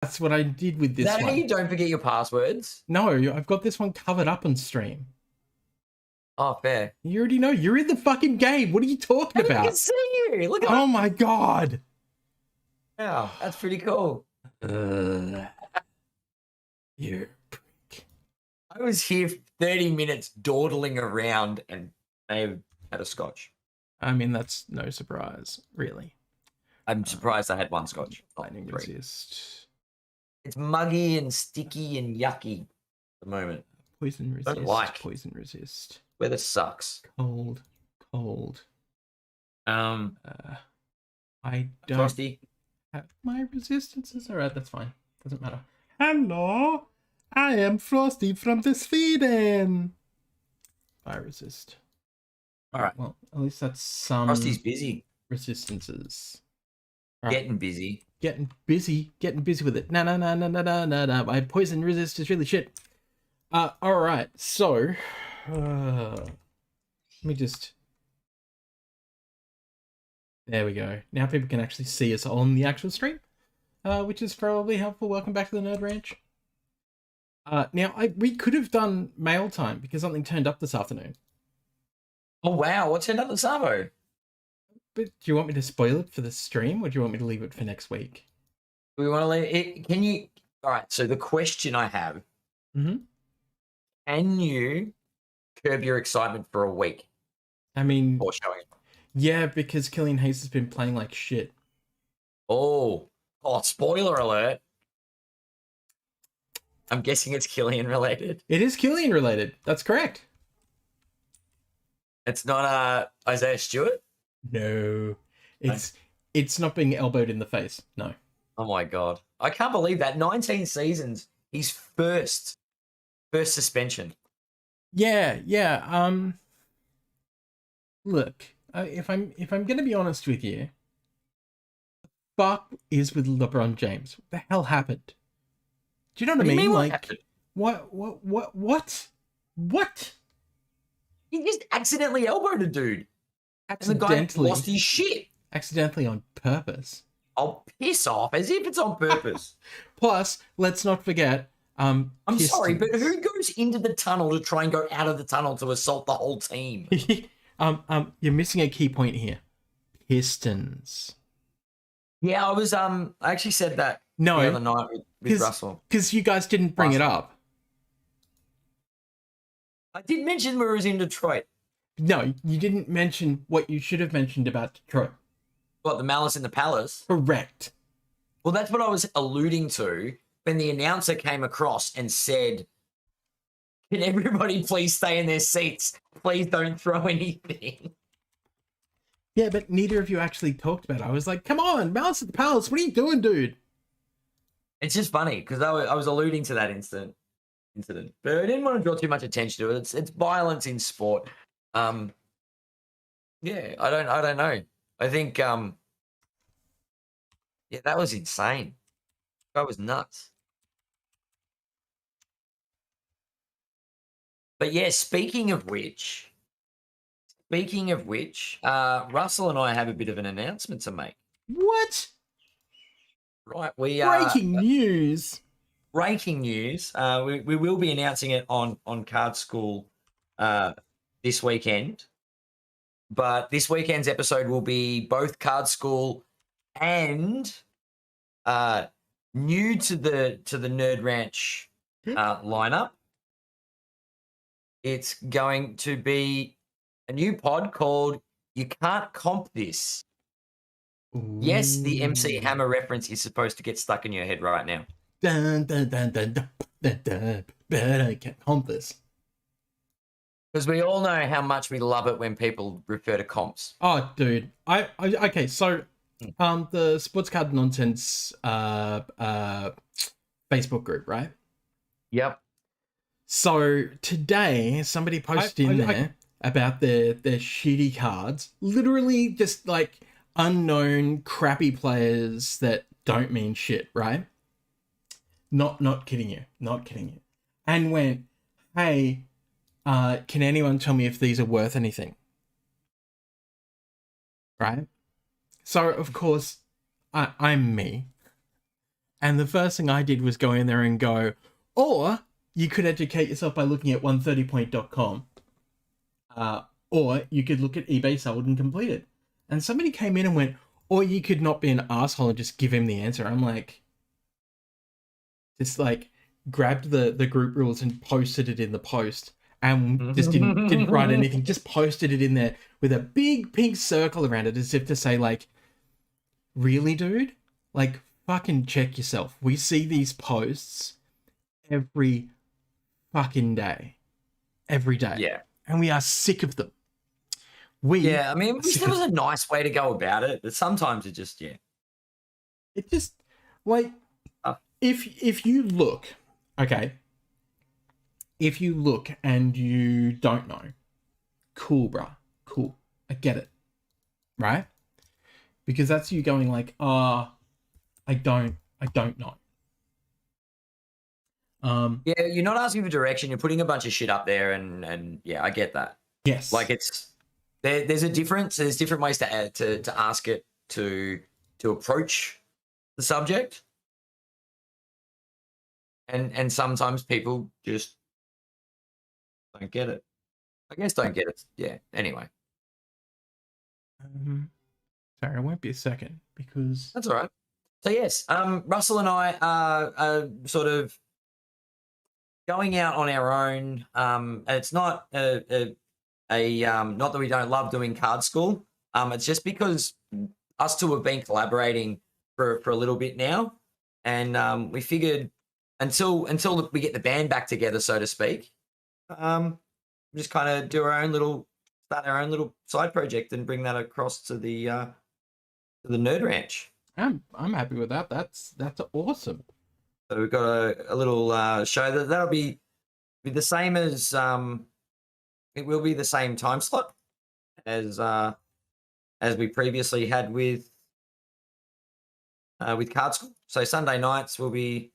That's what I did with this That one. you don't forget your passwords? No, I've got this one covered up on stream. Oh, fair. You already know. You're in the fucking game. What are you talking about? I can see you. Look at Oh my god. Wow, that's pretty cool. You prick. I was here 30 minutes dawdling around and I had a scotch. I mean, that's no surprise, really. I'm surprised I had one scotch. Lightning resist. It's muggy and sticky and yucky at the moment. Poison resist. Don't like. Poison resist. Weather sucks. Cold. I don't Frosty. have my resistances. Alright, that's fine. Doesn't matter. Hello, I am Frosty from the Sweden. I resist. Alright. Well, at least that's some Frosty's busy. resistances. Right. Getting busy with it. No. My poison resist is really shit. Alright, so let me just, there we go. Now people can actually see us on the actual stream, which is probably helpful. Welcome back to the Nerd Ranch. Now we could have done mail time because something turned up this afternoon. Oh wow, what turned up the Savo? But do you want me to spoil it for the stream, or do you want me to leave it for next week? Do we want to leave it? Can you? All right. So the question I have: Can you curb your excitement for a week? I mean, before showing it? Yeah, because Killian Hayes has been playing like shit. Oh! Spoiler alert! I'm guessing it's Killian related. It is Killian related. That's correct. It's not Isaiah Stewart? No. It's not being elbowed in the face. No. Oh my god. I can't believe that. 19 seasons. He's first suspension. Yeah. Look, if I'm gonna be honest with you, the fuck is with LeBron James? What the hell happened? Do you know what I mean? Like, what? He just accidentally elbowed a dude. Accidentally. And the guy lost his shit. Accidentally on purpose. Oh, piss off, as if it's on purpose. Plus, let's not forget, I'm sorry, but who goes into the tunnel to try and go out of the tunnel to assault the whole team? You're missing a key point here. Pistons. Yeah, I actually said that the other night with Russell. Because you guys didn't bring it up. I did mention we was in Detroit. No, you didn't mention what you should have mentioned about Detroit. What, the Malice in the Palace? Correct. Well, that's what I was alluding to when the announcer came across and said, "Can everybody please stay in their seats? Please don't throw anything." Yeah, but neither of you actually talked about it. I was like, come on, Malice at the Palace, what are you doing, dude? It's just funny because I was alluding to that incident, but I didn't want to draw too much attention to it. It's violence in sport. Yeah, I don't know. I think yeah, that was insane. That was nuts. But yeah, speaking of which, Russell and I have a bit of an announcement to make. What? Right, we breaking news. Breaking news. We will be announcing it on Card School this weekend. But this weekend's episode will be both Card School and new to the Nerd Ranch lineup. It's going to be a new pod called You Can't Comp This. Ooh. Yes, the MC Hammer reference is supposed to get stuck in your head right now. Dun, dun, dun, dun, dun, dun, dun, but I can't comp this. Because we all know how much we love it when people refer to comps. Oh, dude. Okay, so the Sports Card Nonsense Facebook group, right? Yep. So today somebody posted in there about their shitty cards. Literally just like unknown crappy players that don't mean shit, right? Not kidding you. And went, hey, can anyone tell me if these are worth anything? Right? So, of course, I'm me. And the first thing I did was go in there and go, or you could educate yourself by looking at 130point.com. Or you could look at eBay sold and completed. And somebody came in and went, or you could not be an asshole and just give him the answer. I'm like, just like grabbed the group rules and posted it in the post and just didn't write anything, just posted it in there with a big pink circle around it as if to say, like, really, dude? Like, fucking check yourself. We see these posts every fucking day. Every day. Yeah. And we are sick of them. I mean, it was a nice way to go about it, but sometimes it just, It just, like, if you look, okay, if you look and you don't know, cool, bruh, cool, I get it, right? Because that's you going like, I don't know. Yeah, you're not asking for direction. You're putting a bunch of shit up there, and yeah, I get that. Yes, like there's a difference. There's different ways to ask it, to approach the subject, and sometimes people just don't get it. I guess don't get it. Yeah. Anyway, sorry, it won't be a second because that's all right. So yes, Russell and I are sort of going out on our own. It's not not that we don't love doing card school. It's just because us two have been collaborating for a little bit now, and we figured until we get the band back together, so to speak, just kind of do start our own little side project and bring that across to the Nerd Ranch. I'm happy with that. That's awesome. So we've got a little show that'll be the same as it will be the same time slot as we previously had with Card School. So Sunday nights will be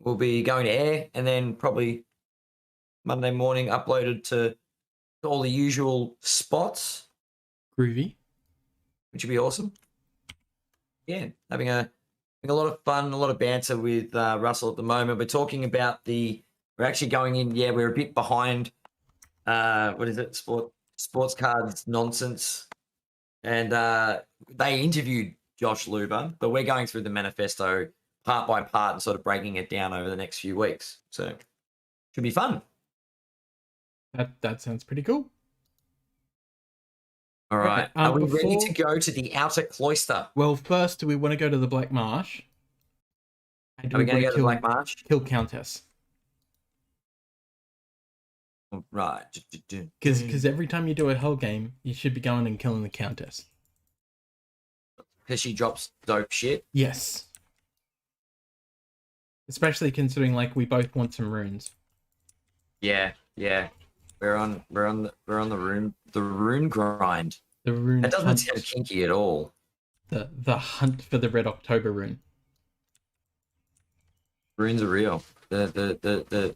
going to air, and then probably Monday morning uploaded to all the usual spots. Groovy. Which would be awesome. Yeah, having a lot of fun, a lot of banter with Russell at the moment. We're talking about we're actually going in. Yeah, we're a bit behind. What is it? Sports cards nonsense. And they interviewed Josh Luber, but we're going through the manifesto part by part and sort of breaking it down over the next few weeks. So should be fun. That sounds pretty cool. All right. Are we ready to go to the outer cloister? Well, first, do we want to go to the Black Marsh? Are we going to go to the Black Marsh? Kill Countess. Right. Because every time you do a Hell game, you should be going and killing the Countess. Because she drops dope shit? Yes. Especially considering, like, we both want some runes. Yeah. We're on the rune grind. The rune. That doesn't sound kinky at all. The hunt for the Red October rune. Runes are real. The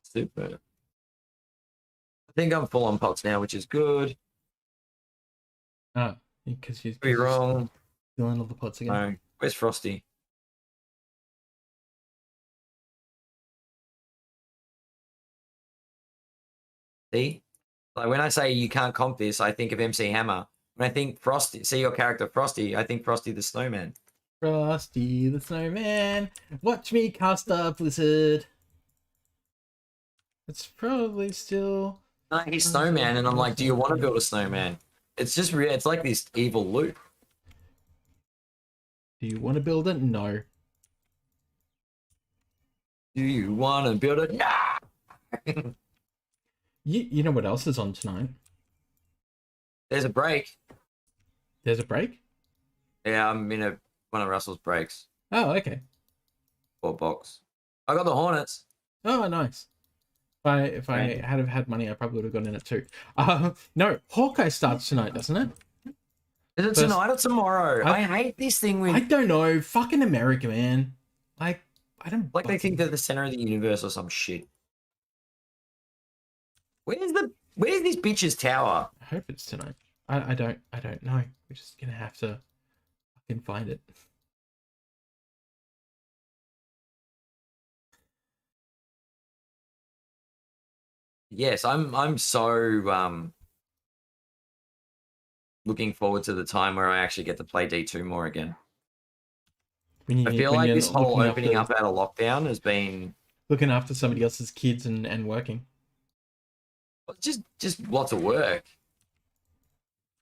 super. I think I'm full on pots now, which is good. Oh, because you're wrong. Filling all the pots again. No. Where's Frosty? See? Like when I say you can't comp this, I think of MC Hammer. When I think Frosty, see your character Frosty, I think Frosty the Snowman. Frosty the Snowman, watch me cast a blizzard. It's probably still... No, he's Snowman, and I'm like, do you want to build a snowman? It's just real. It's like this evil loop. Do you want to build it? No. Do you want to build it? Yeah. You know what else is on tonight? There's a break. There's a break? Yeah, I'm in one of Russell's breaks. Oh, okay. 4 box. I got the Hornets. Oh, nice. If I had have had money, I probably would have gone in it too. No, Hawkeye starts tonight, doesn't it? Is it tonight or tomorrow? I hate this thing with... I don't know. Fucking America, man. Like, I don't... Like they think they're the center of the universe or some shit. Where's this bitch's tower? I hope it's tonight. I don't know. We're just gonna have to can find it. Yes, I'm so looking forward to the time where I actually get to play D2 more again. I feel like this whole opening up out of lockdown has been looking after somebody else's kids and working. Just lots of work.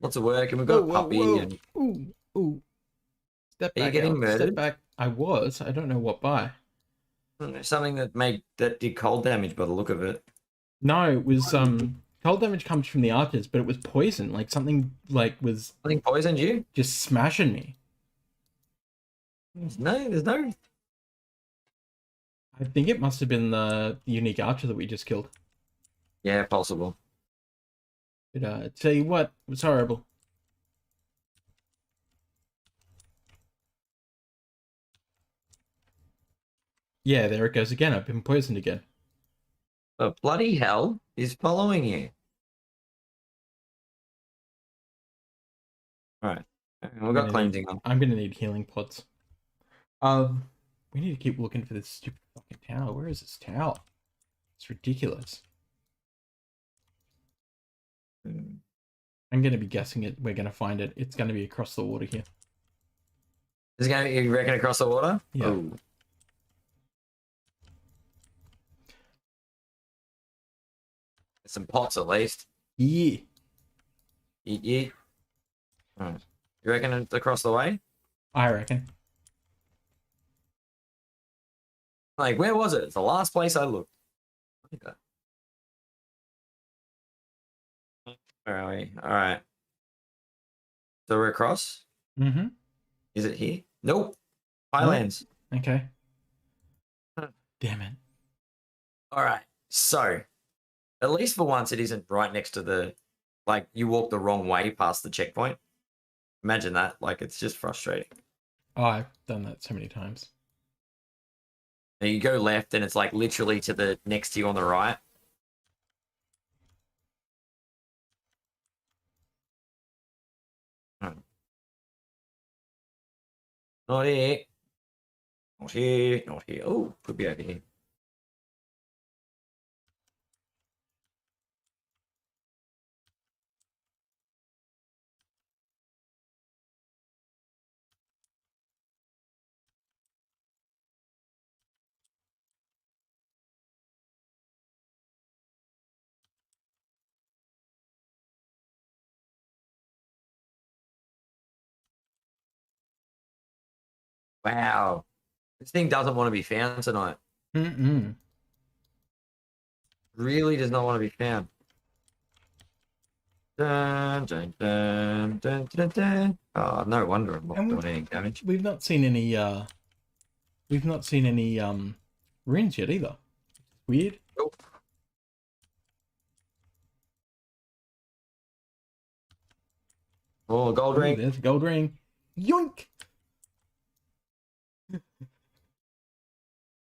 Lots of work, and we've got a puppy. And ooh. Step back. Are you getting murdered? Step back. I was. I don't know what by. Something that did cold damage by the look of it. No, it was cold damage comes from the archers, but it was poison. Like something was. Something poisoned you? Just smashing me. There's no. I think it must have been the unique archer that we just killed. Yeah, possible. But tell you what, it was horrible. Yeah, there it goes again. I've been poisoned again. Oh, bloody hell is following you. Alright. We've got cleansing on. I'm gonna need healing pods. We need to keep looking for this stupid fucking tower. Where is this tower? It's ridiculous. I'm gonna be guessing it. We're gonna find it. It's gonna be across the water here. Is it gonna be, you reckon, across the water? Yeah. Ooh. Some pots at least. Yeah. Yeah. Right. You reckon it's across the way? I reckon. Like, where was it? It's the last place I looked. Okay. Where are we? All right. So we're across? Mm-hmm. Is it here? Nope. Highlands. Oh, okay. Damn it. All right. So, at least for once, it isn't right next to the... Like, you walk the wrong way past the checkpoint. Imagine that. Like, it's just frustrating. Oh, I've done that so many times. And you go left, and it's, like, literally to the next to you on the right. Not here. Not here. Not here. Oh, could be over here. Wow. This thing doesn't want to be found tonight. Mm-mm. Really does not want to be found. Dun, dun, dun, dun, dun, dun. Oh, no wonder I'm not doing any damage. We've not seen any runes yet either. Weird. Nope. Oh, gold ring. There's a gold ring. Yoink!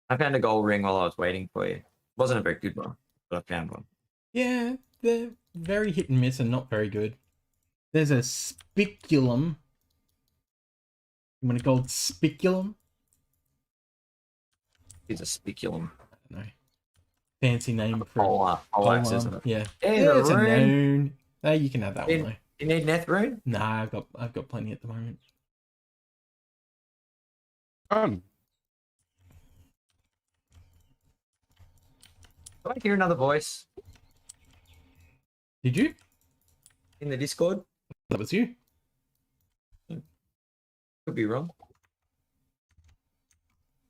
I found a gold ring while I was waiting for you. Wasn't a very good one, but I found one. Yeah, they're very hit and miss and not very good. There's a spiculum. You want a gold spiculum? It's a spiculum. I don't know. Fancy name for poleaxe, isn't it? Yeah. There's a rune. Hey, you can have that one though. You need an Eth rune? Nah, I've got plenty at the moment. Did I hear another voice? Did you? In the Discord? That was you. Could be wrong.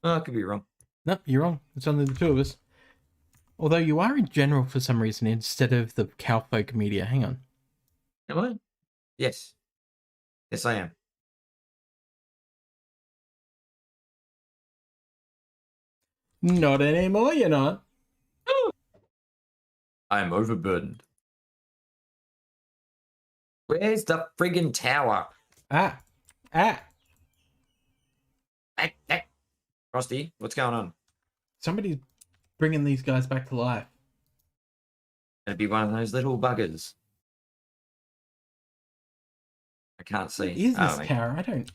Oh, I could be wrong. No, you're wrong. It's only the two of us. Although you are in general for some reason instead of the cowfolk media. Hang on. Am I? Yes. Yes, I am. Not anymore, you're not. I am overburdened. Where's the friggin' tower? Ah. Frosty, what's going on? Somebody's bringing these guys back to life. It'd be one of those little buggers. I can't see. What is this tower? I don't...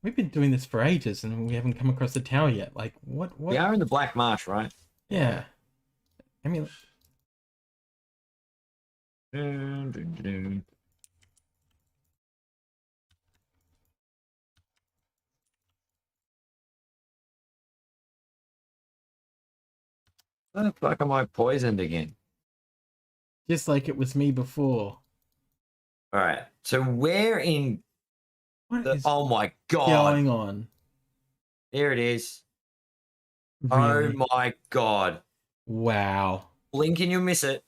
We've been doing this for ages and we haven't come across the tower yet. Like, We what? are in the Black Marsh, right? Yeah. I mean, Dun, dun, dun. Why the fuck am I poisoned again? just like it was me before. All right. So where in What the? is Oh my god! going on? There it is. Oh Really? my god! Wow. Blink and you miss it.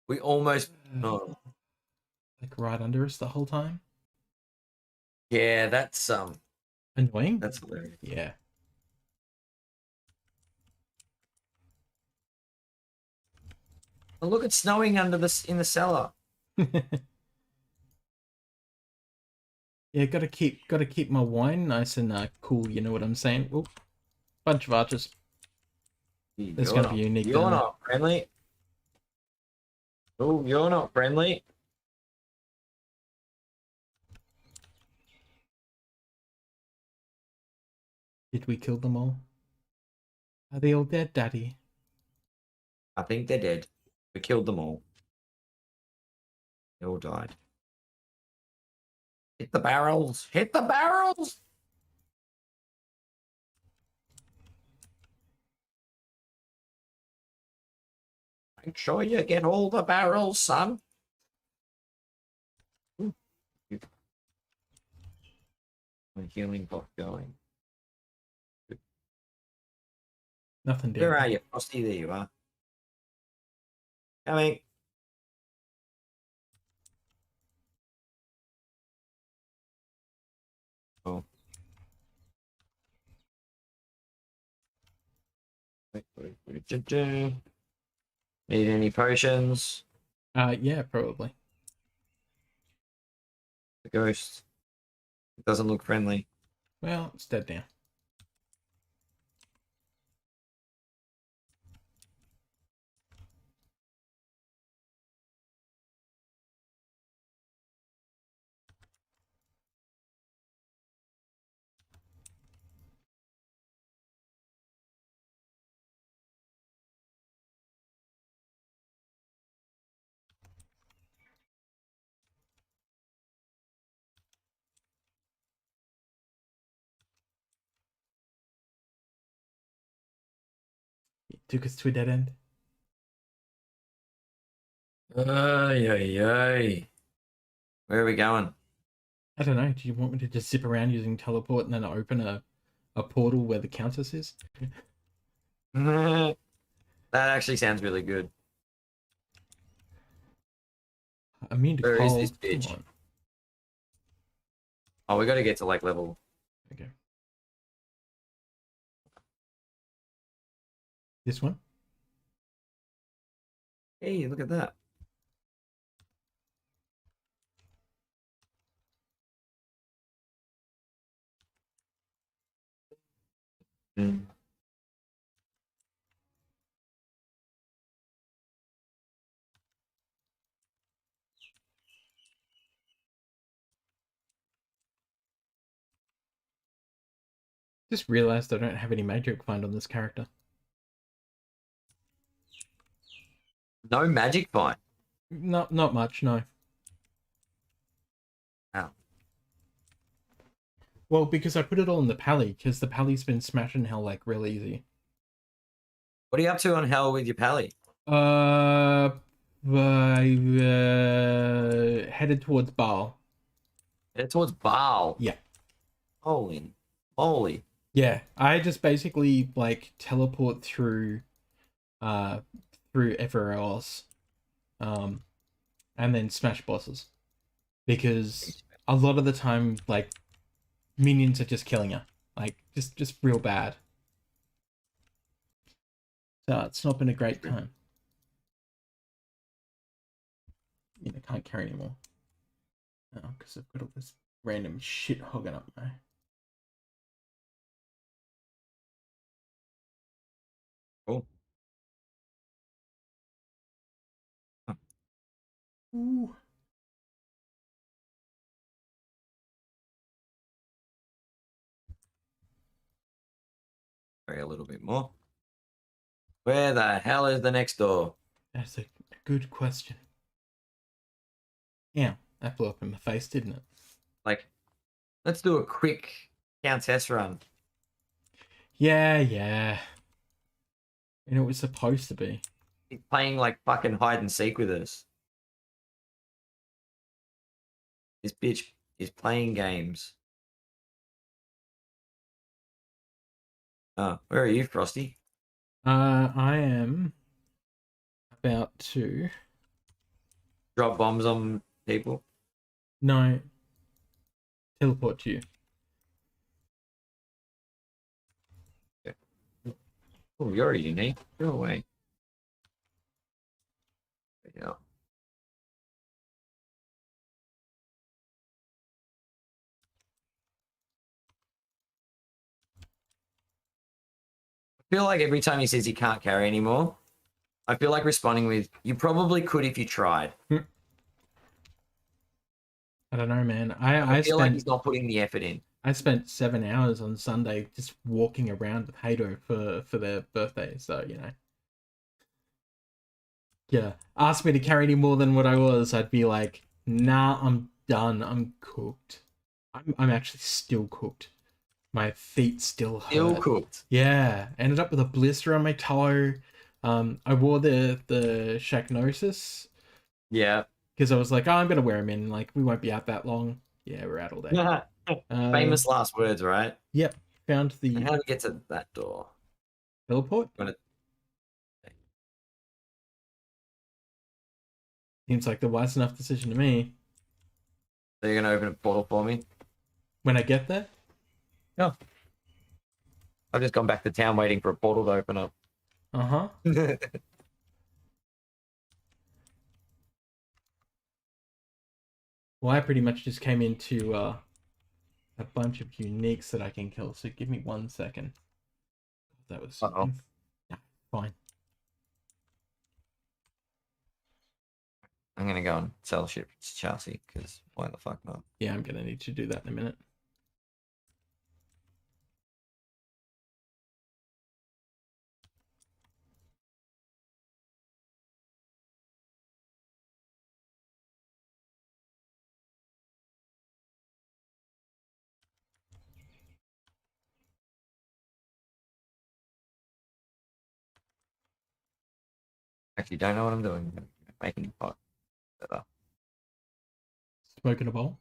We almost. Oh Like right under us the whole time? yeah, Annoying? that's hilarious. Yeah. And look, it's snowing under this in the cellar. Yeah, gotta keep my wine nice and cool, you know what I'm saying? Oop, bunch of archers. There's gonna be unique You're down there. not friendly. Oh, you're not friendly. Did we kill them all? Are they all dead, Daddy? I think they're dead. We killed them all. They all died. Hit the barrels. Hit the barrels. Make sure you get all the barrels, son. Ooh, my healing pot going. Nothing Where are dead. you, Frosty? There you are. Coming. Oh. Need any potions? Yeah, probably. The ghost. It doesn't look friendly. Well, it's dead now. It took us to a dead end. Ay, ay, ay. Where are we going? I don't know. Do you want me to just zip around using teleport and then open a portal where the countess is? That actually sounds really good. Immune to Where is this cold. Come bitch? on. Oh, we got to get to like level. Okay. This one? Hey, look at that. Mm. Just realized I don't have any magic find on this character. No magic fight. Not much, no. Wow. Well, because I put it all in the pally, because the pally's been smashing hell like real easy. What are you up to on hell with your pally? I headed towards Baal. It's towards Baal. Yeah. Holy, holy. Yeah, I just basically like teleport uh through everywhere else, um, and then smash bosses because a lot of the time like minions are just killing her, like just real bad. So it's not been a great time. You know, can't carry anymore. Oh, because I've got all this random shit hogging up my. Cool. Huh. Ooh. Try a little bit more. Where the hell is the next door? That's a good question. Yeah, that blew up in my face, didn't it? Like, let's do a quick Countess run. Yeah. You know, it was supposed to be. He's playing like fucking hide and seek with us. This bitch is playing games. Oh, where are you, Frosty? I am about to. Drop bombs on people. No. Teleport to you. Oh, you're unique. Go away. Yeah. I feel like every time he says he can't carry anymore, I feel like responding with, you probably could if you tried. I don't know, man. I feel like he's spent not putting the effort in. I spent 7 hours on Sunday just walking around with Hato for their birthday, so you know. Yeah. Ask me to carry any more than what I was, I'd be like, nah, I'm done. I'm cooked. I'm actually still cooked. My feet still hurt. Still cooked. Yeah. Ended up with a blister on my toe. I wore the Shagnosis. Yeah. Because I was like, oh, I'm gonna wear them in. Like, we won't be out that long. Yeah, we're out all day. Famous last words, right? Yep. Found the And how do we get to that door? teleport. Seems like the wise enough decision to me. So you're gonna open a portal for me? When I get there? No. I've just gone back to town waiting for a portal to open up. Uh-huh. Well, I pretty much just came into a bunch of uniques that I can kill, so give me 1 second. That was yeah, fine. I'm gonna go and sell shit to Chelsea, because why the fuck not? Yeah, I'm gonna need to do that in a minute. Actually, don't know what I'm doing. Making pot. Smoking a bowl?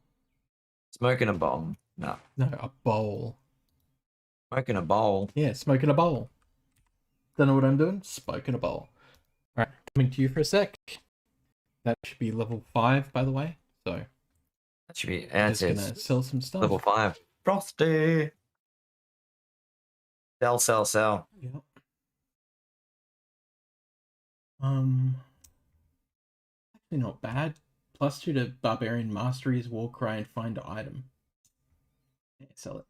Smoking a bomb. No. No, a bowl. Smoking a bowl. Yeah, smoking a bowl. Don't know what I'm doing? Smoking a bowl. Alright, coming to you for a sec. That should be level 5, by the way. So That should be I'm just gonna sell some stuff. level 5. Frosty. Sell. Yep. Actually not bad. +2 to Barbarian Masteries, Warcry, and Find Item. Yeah, sell it.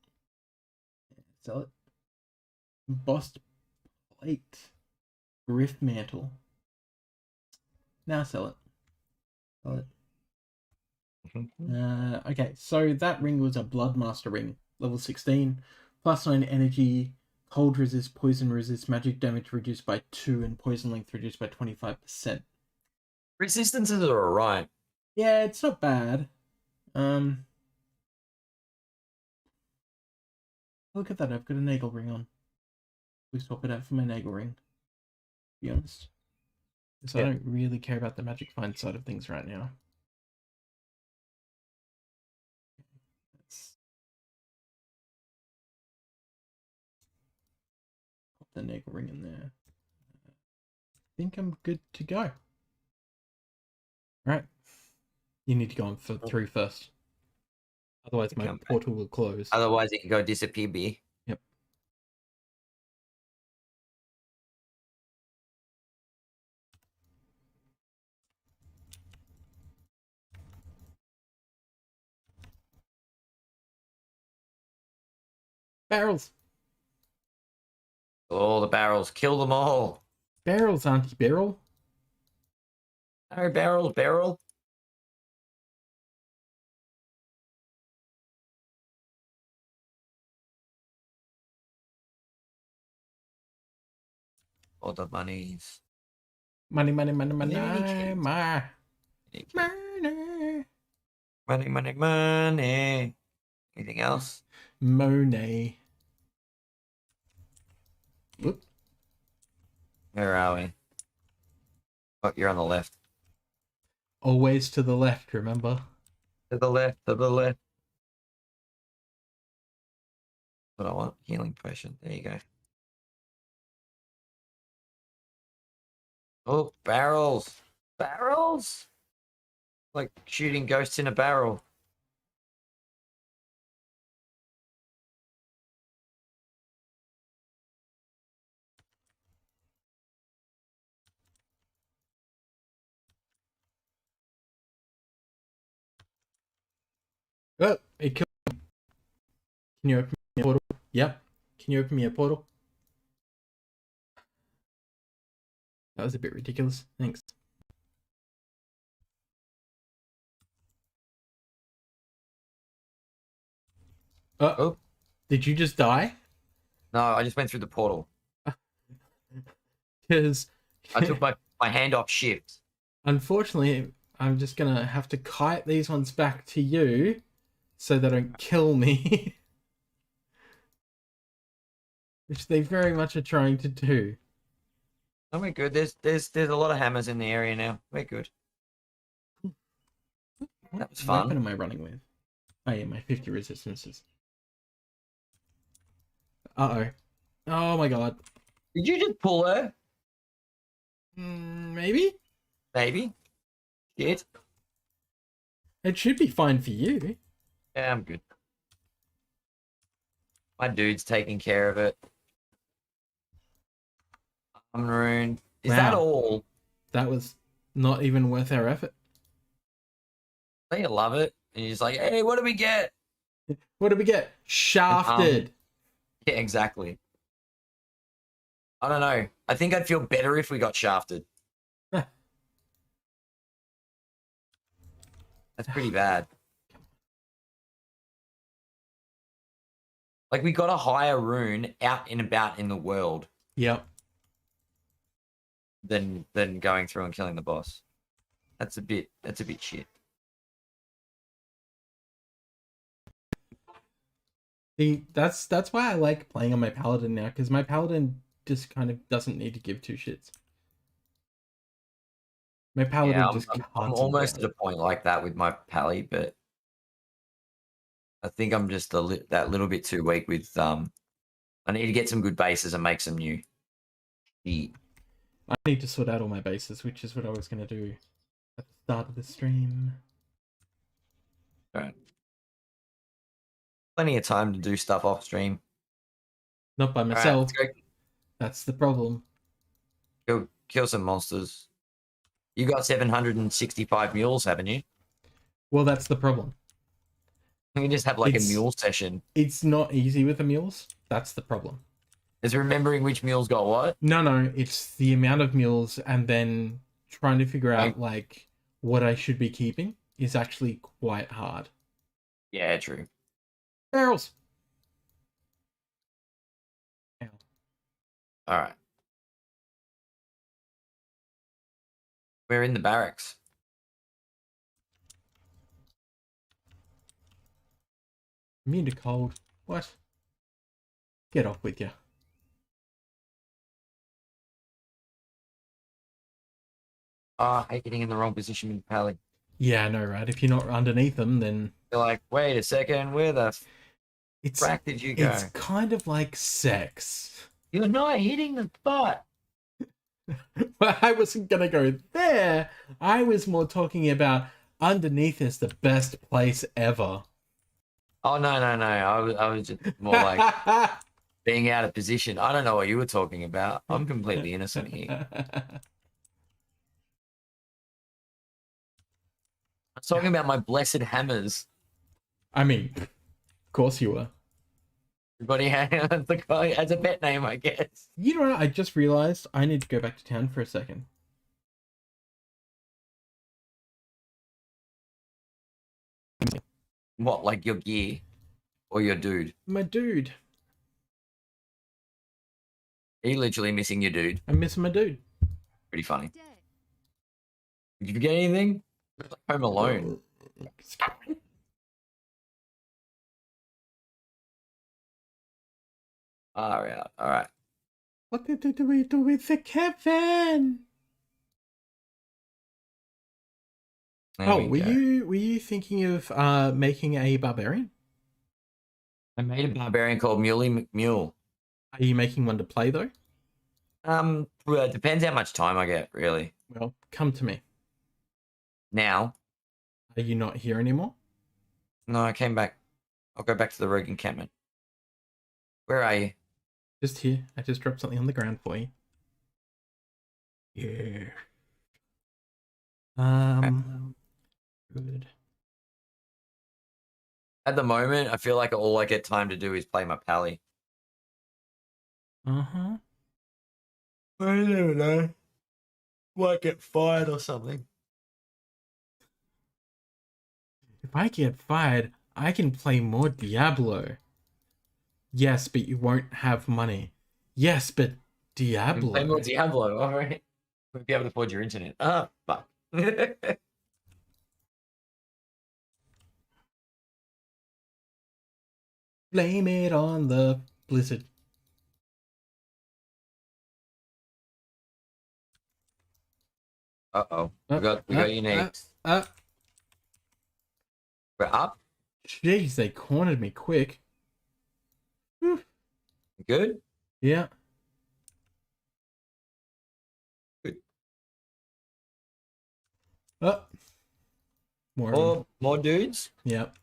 Yeah, sell it. Bossed Plate. Griff Mantle. Now sell it. Sell it. Okay, so that ring was a Bloodmaster ring, level 16, +9 energy, cold resist, poison resist, magic damage reduced by 2, and poison length reduced by 25%. Resistances are alright. Yeah, it's not bad. Look at that, I've got a Nagel ring on. We swap it out for my Nagel ring, to be honest. Because I don't really care about the magic find side of things right now. Pop the Nagel ring in there. I think I'm good to go. Right. You need to go on through first. Otherwise my portal will close. Otherwise it can go disappear, B. Yep. Barrels. All the barrels. Kill them all. Barrels, Auntie Barrel. No, barrel. All the monies. Money. Money. Anything else? Monet. Whoop. Where are we? Oh, you're on the left. Always to the left, remember? To the left, to the left. What I want, healing potion. There you go. Oh, barrels. Barrels? Like shooting ghosts in a barrel. Oh, it killed me. Can you open me a portal? Yep. Can you open me a portal? That was a bit ridiculous. Thanks. Oh. Did you just die? No, I just went through the portal. Because I took my hand off shift. unfortunately, I'm just gonna have to kite these ones back to you so they don't kill me. Which they very much are trying to do. Oh, we're good. There's a lot of hammers in the area now. We're good. That was fun. What weapon am I running with? Oh yeah, my 50 resistances. Uh-oh. Oh my god. Did you just pull her? Maybe? Maybe. Shit. It should be fine for you. Yeah, I'm good. My dude's taking care of it. Rune. Is that all? That was not even worth our effort. They love it. And he's like, hey, what do we get? What did we get? Shafted. Yeah, exactly. I don't know. I think I'd feel better if we got shafted. That's pretty bad. Like, we got a higher rune out and about in the world. Yep. Than going through and killing the boss. That's a bit shit. See, that's why I like playing on my paladin now, because my paladin just kind of doesn't need to give two shits. My paladin I'm almost at a point like that with my pally, but I think I'm just that little bit too weak with I need to get some good bases and make some new. I need to sort out all my bases, which is what I was going to do at the start of the stream. All right. Plenty of time to do stuff off stream. Not by myself. Right, that's the problem. Kill some monsters. You got 765 mules, haven't you? Well, that's the problem. We just have like a mule session. It's not easy with the mules. That's the problem. Is remembering which mules got what? No. It's the amount of mules and then trying to figure out like what I should be keeping is actually quite hard. Yeah, true. Barrels. All right. We're in the barracks. Immune to cold. What? Get off with you. I hate getting in the wrong position with the pally. Yeah, I know, right? If you're not underneath them, then... You're like, wait a second, where the frack did you go? It's kind of like sex. You're not hitting the spot. Well, I wasn't going to go there. I was more talking about underneath is the best place ever. Oh, no. I was just more like being out of position. I don't know what you were talking about. I'm completely innocent here. I was talking about my blessed hammers. I mean, of course you were. Everybody has a pet name, I guess. You know what? I just realized I need to go back to town for a second. What, like your gear? Or your dude? My dude. Are you literally missing your dude? I'm missing my dude. Pretty funny. Did you forget anything? Home Alone. All right. What did we do with the Kevin? There we go. were you thinking of making a barbarian? I made a barbarian called Muley McMule. Are you making one to play though? Well, it depends how much time I get, really. Well, come to me. Now? Are you not here anymore? No, I came back. I'll go back to the rogue encampment. Where are you? Just here. I just dropped something on the ground for you. Yeah. Good. At the moment, I feel like all I get time to do is play my pally. Uh-huh. I never know. Might get fired or something. If I get fired, I can play more Diablo. Yes, but you won't have money. Yes, but Diablo. Play more Diablo, all right. We'll be able to afford your internet. Ah, fuck. Blame it on the blizzard. Uh-oh. We got unique. We're up. Jeez, they cornered me quick. Good? Yeah. Good. Oh. More dudes? Yep.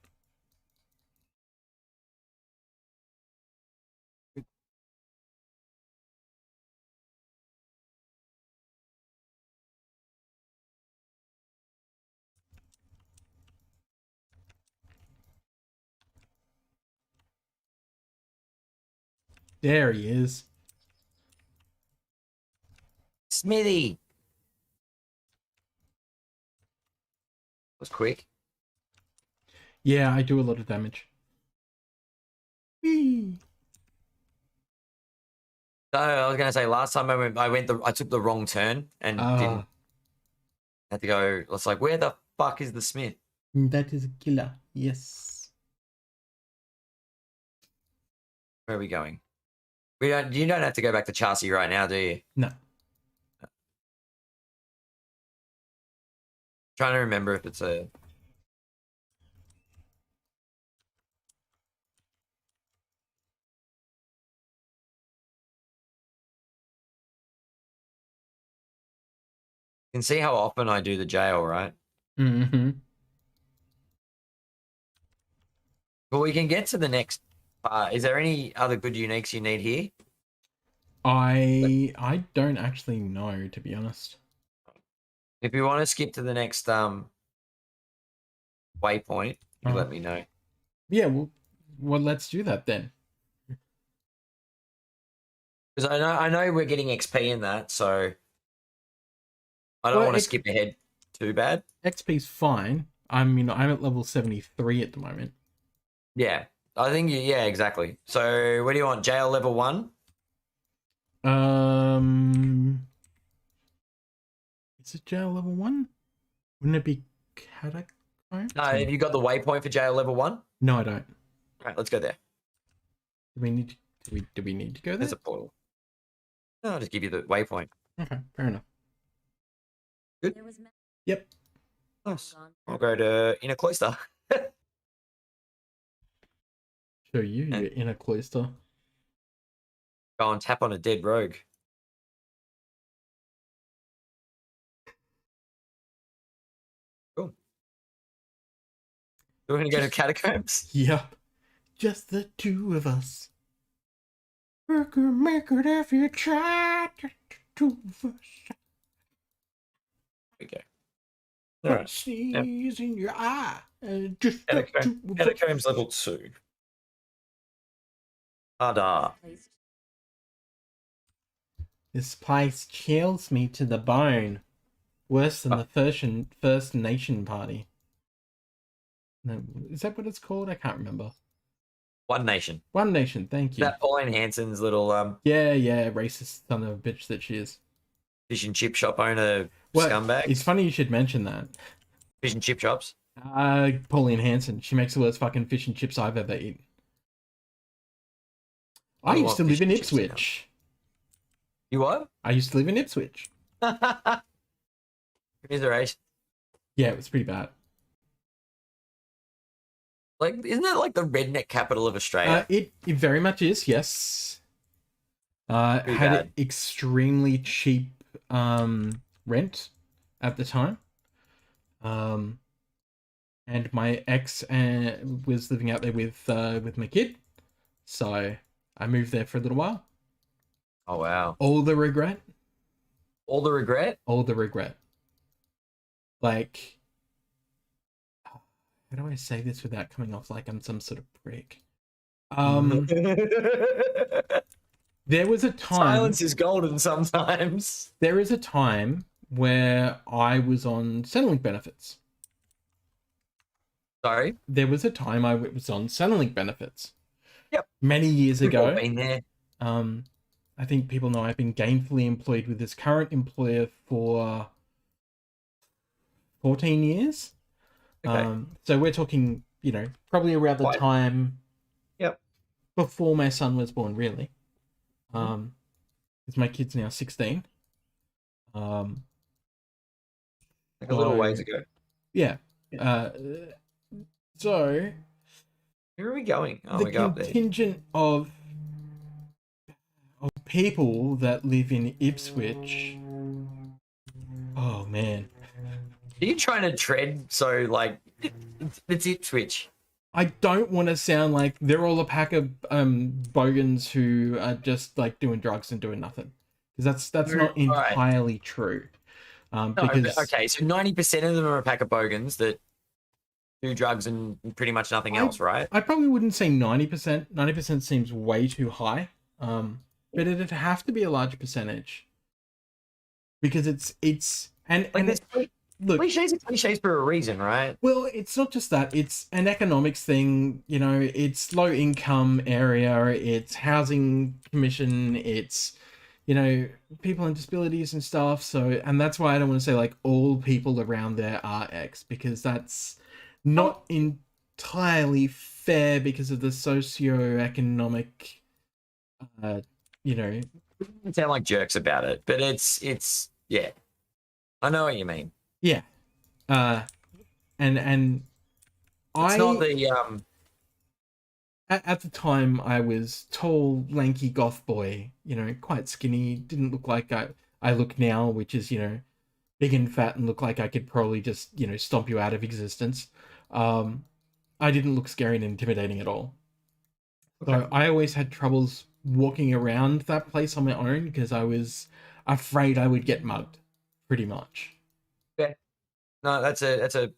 There he is. Smithy. Was quick. Yeah, I do a lot of damage. Whee. So I was gonna say last time I took the wrong turn and didn't had to go. It's like, where the fuck is the smith? That is a killer. Yes. Where are we going? You don't have to go back to Chassis right now, do you? No. Trying to remember if it's a. You can see how often I do the jail, right? Mm-hmm. But we can get to the next part. Is there any other good uniques you need here? I don't actually know, to be honest. If you want to skip to the next waypoint, you let me know. Yeah, well, let's do that then. Because I know we're getting XP in that, so I don't want to skip ahead too bad. XP's fine. I'm at level 73 at the moment. Yeah, I think yeah, exactly. So what do you want? Jail level 1? Is it jail level 1? Wouldn't it be catacombs? No, have you got the waypoint for jail level 1? No, I don't. All right, let's go there. Do we need to go there? There's a portal. No, I'll just give you the waypoint. Okay, fair enough. Good. Yep. Nice. I'll go to Inner Cloister. Show you your inner cloister. Go and tap on a dead rogue. Cool. We're going to go to catacombs? Yep. Just the two of us. We could make it if you tried. Two of us. Okay. All right. Sees in your eye. Just Catacombs level 2. Ada. This place chills me to the bone. Worse than the First Nation party. No, is that what it's called? I can't remember. One Nation. One Nation, thank you. That Pauline Hanson's little Yeah, racist son of a bitch that she is. fish and chip shop owner Well, scumbag. it's funny you should mention that. Fish and chip shops. Pauline Hanson, she makes the worst fucking fish and chips I've ever eaten. I used to live in Ipswich. You what? I used to live in Ipswich. Commiseration. Yeah, it was pretty bad. Like, isn't that like the redneck capital of Australia? It very much is, yes. Had extremely cheap rent at the time. And my ex was living out there with my kid, so I moved there for a little while. Oh wow! All the regret. All the regret. All the regret. Like, how do I say this without coming off like I'm some sort of prick? There was a time. Silence is golden sometimes. There is a time where I was on Centrelink benefits. Sorry? There was a time I was on Centrelink benefits. Yep. Many years ago. Been there. I think people know I've been gainfully employed with this current employer for 14 years. Okay. So we're talking, probably around the time before my son was born, really. Because my kid's now 16. Like a little ways ago. Yeah. So where are we going? Oh, the contingent of people that live in Ipswich. Oh man. Are you trying to tread so like it's Ipswich? I don't want to sound like they're all a pack of bogans who are just like doing drugs and doing nothing, because that's not entirely true. Because okay, so 90% of them are a pack of bogans that do drugs and pretty much nothing else, right? I probably wouldn't say 90%. 90% seems way too high. But it'd have to be a large percentage, because it's and look, cliches are cliches for a reason, right? Well, it's not just that. It's an economics thing. It's low income area. It's housing commission. It's, people with disabilities and stuff. So, and that's why I don't want to say like all people around there are X, because that's not entirely fair because of the socioeconomic, sound like jerks about it, but it's yeah, I know what you mean. Yeah. And it's not the at the time I was tall, lanky goth boy, quite skinny, didn't look like I look now, which is, big and fat and look like I could probably just, stomp you out of existence. I didn't look scary and intimidating at all. Okay. So I always had troubles walking around that place on my own because I was afraid I would get mugged, pretty much. Yeah. No, that's a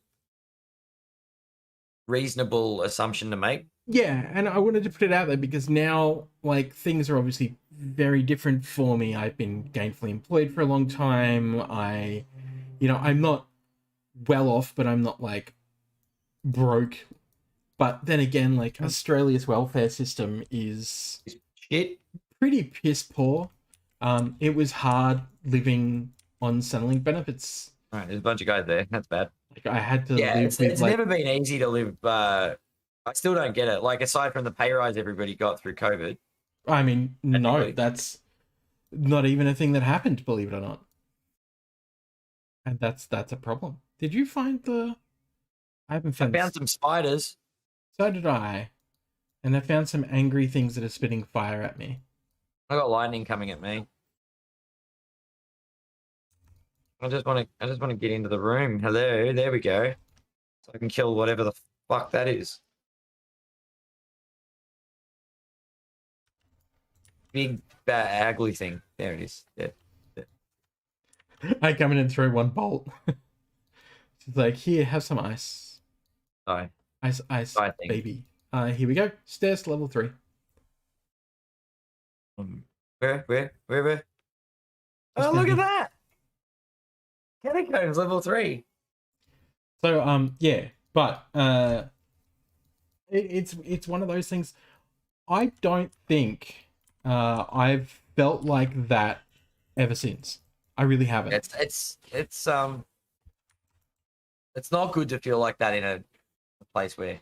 reasonable assumption to make. Yeah, and I wanted to put it out there because now, like, things are obviously very different for me. I've been gainfully employed for a long time. I'm not well off, but I'm not, like, broke. But then again, like, Australia's welfare system is shit, pretty piss poor. It was hard living on Centrelink benefits. All right, there's a bunch of guys there. That's bad. Like, I had to live it's with, never been easy to live. I still don't get it. Like, aside from the pay rise everybody got through COVID. I mean, no, that's not even a thing that happened, believe it or not. And that's a problem. Did you find I found some spiders. So did I. And I found some angry things that are spitting fire at me. I got lightning coming at me. I just want to get into the room. Hello, there we go. So I can kill whatever the fuck that is. Big, bad, ugly thing. There it is. Yeah. I come in and throw one bolt. It's like, here, have some ice. Sorry. Ice, baby. Here we go. Stairs to level 3. Where? Oh, look at that! Catacombs level 3. So, yeah, but it's one of those things. I don't think I've felt like that ever since. I really haven't. It's not good to feel like that in a place where,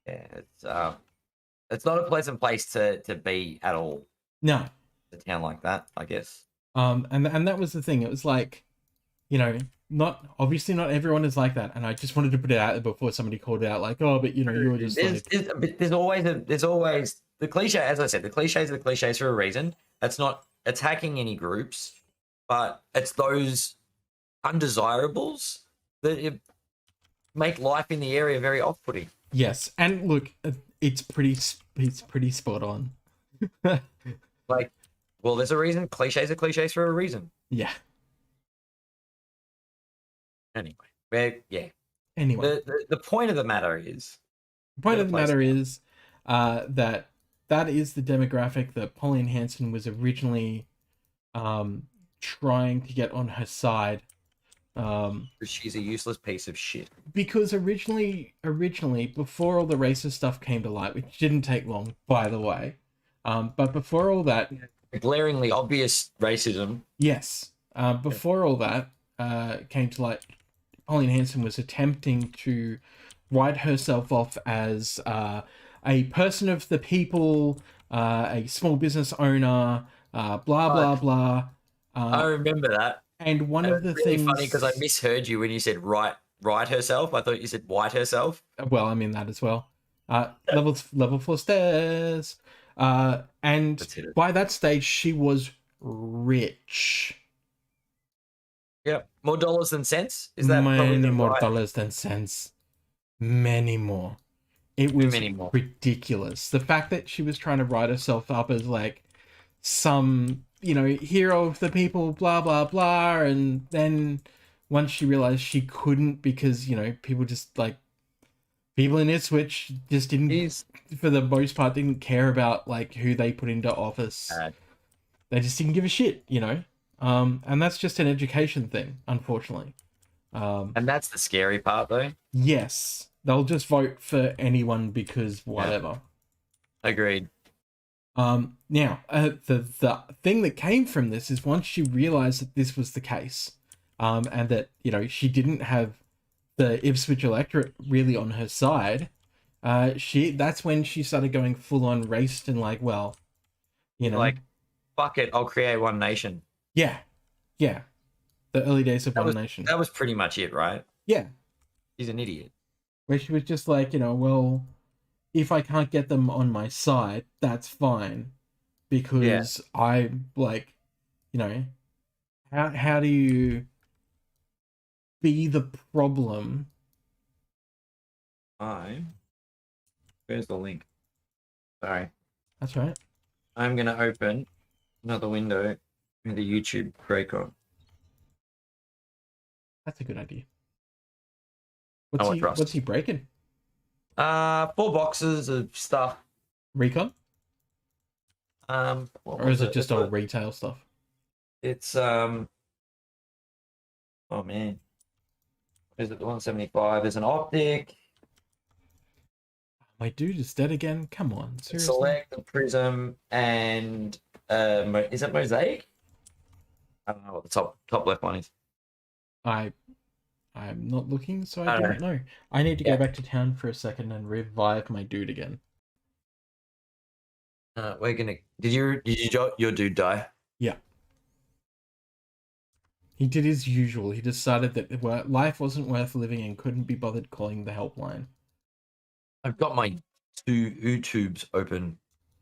yeah, it's not a pleasant place to be at all. No. A town like that, I guess. And that was the thing. It was like, you know, not obviously not everyone is like that, and I just wanted to put it out there before somebody called it out, like, oh, but you know, you were just like, There's always the cliche. As I said, the cliches are the cliches for a reason. That's not attacking any groups, but it's those undesirables that make life in the area very off-putting. yes. And look, it's pretty spot on. Like, well, there's a reason. Cliches are cliches for a reason. Yeah. Anyway, yeah. Anyway, The point of the matter is, the point of the matter is that that is the demographic that Pauline Hanson was originally trying to get on her side. She's a useless piece of shit. Because originally, before all the racist stuff came to light, which didn't take long, by the way, but before all that, glaringly obvious racism. yes, before all that came to light, Pauline Hanson was attempting to write herself off as a person of the people, a small business owner, blah blah blah. I remember that. And one of the really things, funny because I misheard you when you said right herself. I thought you said white herself. Well, I mean that as well. Level 4 stairs. And by that stage, she was rich. Yep, more dollars than cents. Is that many more dollars than cents? Many more. It was ridiculous. The fact that she was trying to write herself up as like some, you know, hero of the people, blah blah blah, and then once she realized she couldn't because, you know, people just like people in Ipswich just didn't, for the most part, didn't care about like who they put into office. They just didn't give a shit, you know. And that's just an education thing, unfortunately. And that's the scary part, though. Yes, they'll just vote for anyone because whatever. Yeah. Agreed. Now, the thing that came from this is once she realized that this was the case, and that, you know, she didn't have the Ipswich electorate really on her side, that's when she started going full on racist and like, well, you know, like, fuck it, I'll create One Nation. Yeah. The early days of One Nation. That was pretty much it, right? Yeah. She's an idiot. Where she was just like, you know, well, if I can't get them on my side, that's fine. Because I, like, you know, how do you be the problem? Where's the link? Sorry. That's right. I'm going to open another window with a YouTube breaker. That's a good idea. What's he breaking? 4 boxes of stuff. Recon? Or is it just all retail stuff? It's oh man. Is it the 175? There's an optic. My dude is dead again. Come on, seriously. Select the prism and is it mosaic? I don't know what the top left one is. I'm not looking, so I don't know. I need to go back to town for a second and revive my dude again. We're gonna. Did your dude die? Yeah. He did his usual. He decided that life wasn't worth living and couldn't be bothered calling the helpline. I've got my 2 YouTubes open.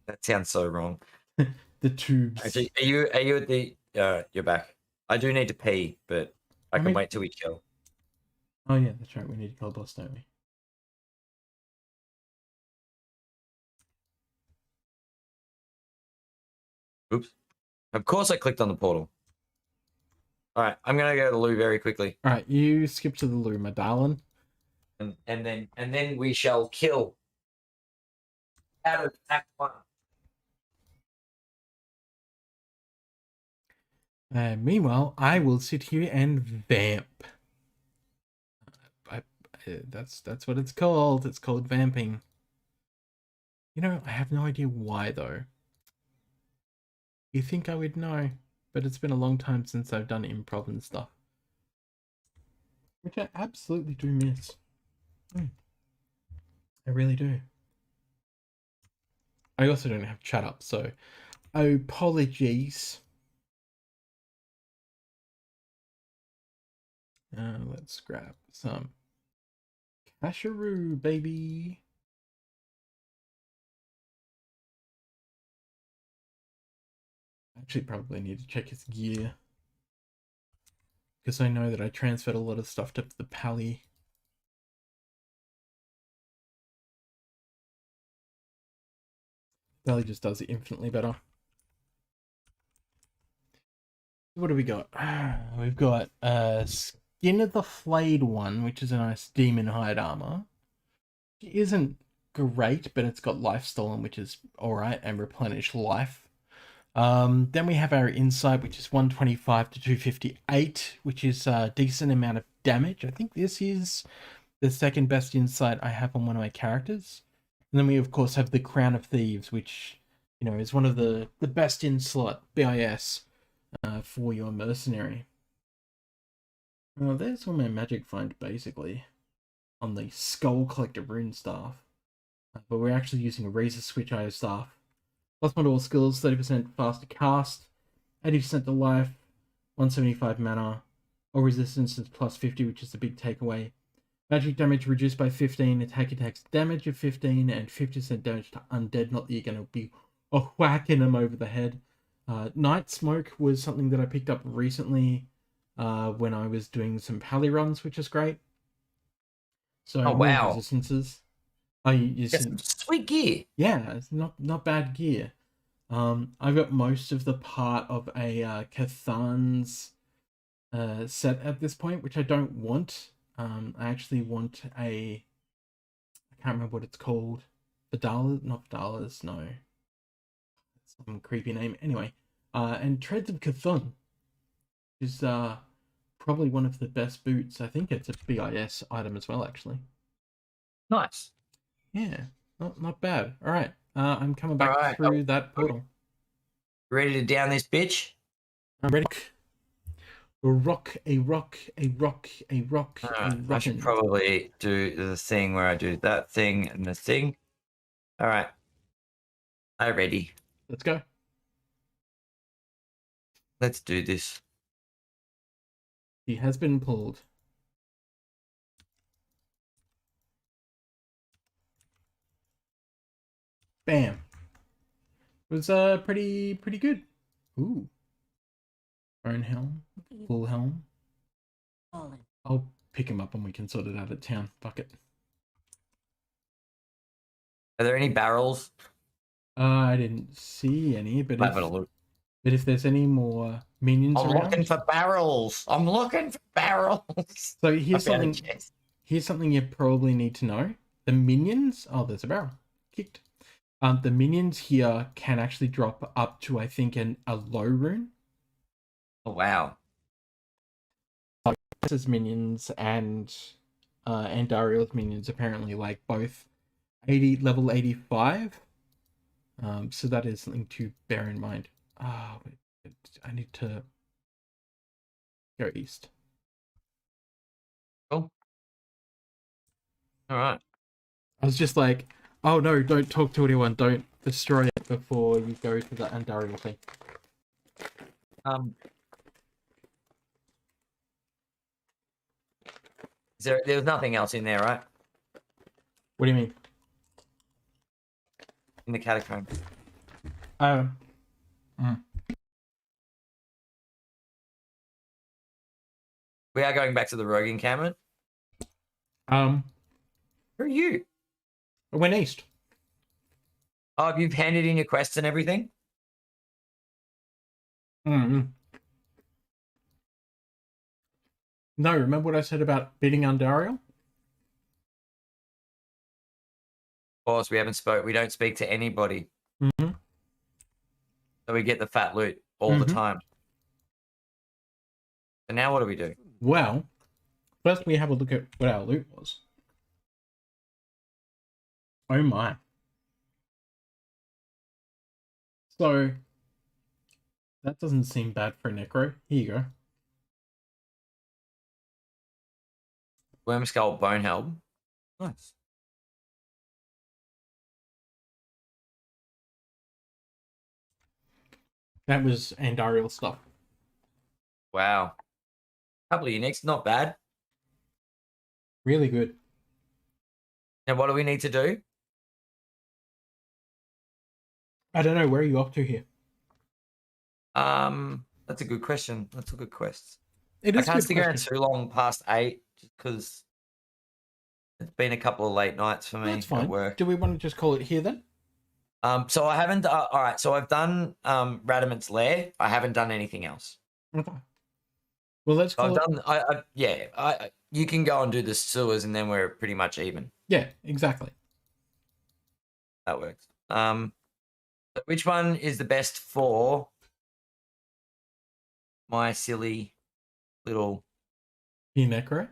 That sounds so wrong. The tubes. Actually, are you at the? You're back. I do need to pee, but I can wait till we kill. Oh yeah, that's right. We need to kill boss, don't we? Oops. Of course I clicked on the portal. Alright, I'm gonna go to the loo very quickly. Alright, you skip to the loo, my darling. And then we shall kill out of Act 1. Meanwhile, I will sit here and vamp. That's what it's called. It's called vamping. You know, I have no idea why though. You think I would know, but it's been a long time since I've done improv and stuff. Which I absolutely do miss. I really do. I also don't have chat up, so apologies. Let's grab some cashew, baby. Actually, probably need to check his gear. Because I know that I transferred a lot of stuff to the Pally. Pally just does it infinitely better. What do we got? We've got Skin of the Flayed one, which is a nice demon hide armor. It isn't great, but it's got life stolen, which is alright, and replenish life. Then we have our insight, which is 125 to 258, which is a decent amount of damage. I think this is the second best insight I have on one of my characters. And then we of course have the Crown of Thieves, which, you know, is one of the best in slot BIS for your mercenary. Well, there's all my magic find basically on the Skull Collector rune staff. But we're actually using a Razor Switch IO staff. Plus 1 to all skills, 30% faster cast, 80% to life, 175 mana, or resistance is plus 50, which is the big takeaway. Magic damage reduced by 15, attacks damage of 15, and 50% damage to undead, not that you're going to be whacking them over the head. Night Smoke was something that I picked up recently when I was doing some pally runs, which is great. So Oh, more wow. resistances. Oh, you see, sweet gear. Yeah, it's not bad gear. I've got most of the part of a Cathan's set at this point, which I don't want. I actually want I can't remember what it's called. Vidala, not Vidalas, no. Some creepy name. Anyway, and Treads of Cthulhu is probably one of the best boots. I think it's a BIS item as well, actually. Nice. Yeah, not bad. All right, I'm coming back through that portal. Ready to down this bitch? I'm ready. A rock. I should probably do the thing where I do that thing and the thing. All right. I'm ready. Let's go. Let's do this. He has been pulled. Bam. It was pretty good. Ooh. Own helm. Full helm. I'll pick him up and we can sort it out at town. Fuck it. Are there any barrels? I didn't see any, but if there's any more minions I'm around, looking for barrels. I'm looking for barrels. So here's something you probably need to know. The minions. Oh, there's a barrel. Kicked. The minions here can actually drop up to, I think, a low rune. Oh, wow. As minions and Dariel's minions apparently like both level 85. So that is something to bear in mind. I need to go east. Cool. All right. I was just like, oh no, don't talk to anyone. Don't destroy it before you go to the Andariel thing. There was nothing else in there, right? What do you mean? In the catacomb. We are going back to the rogue encampment. Who are you? I went east. Oh, you've handed in your quests and everything? No, remember what I said about beating Andariel? Of course, we don't speak to anybody. So we get the fat loot all the time. And now what do we do? Well, first we have a look at what our loot was. Oh my. So that doesn't seem bad for a necro. Here you go. Worm Skull Bone Helm. Nice. That was Andariel stuff. Wow. Couple of uniques, not bad. Really good. And what do we need to do? I don't know. Where are you up to here? That's a good question. That's a good quest. It I is a can't good stick around question. too long past 8 just because it's been a couple of late nights for me That's at fine. work. Do we want to just call it here then? So I haven't. All right. So I've done Radament's Lair. I haven't done anything else. Okay. Well, let's So I've call it. done. You can go and do the sewers, and then we're pretty much even. Yeah, exactly. That works. Which one is the best for my silly little Here, necro.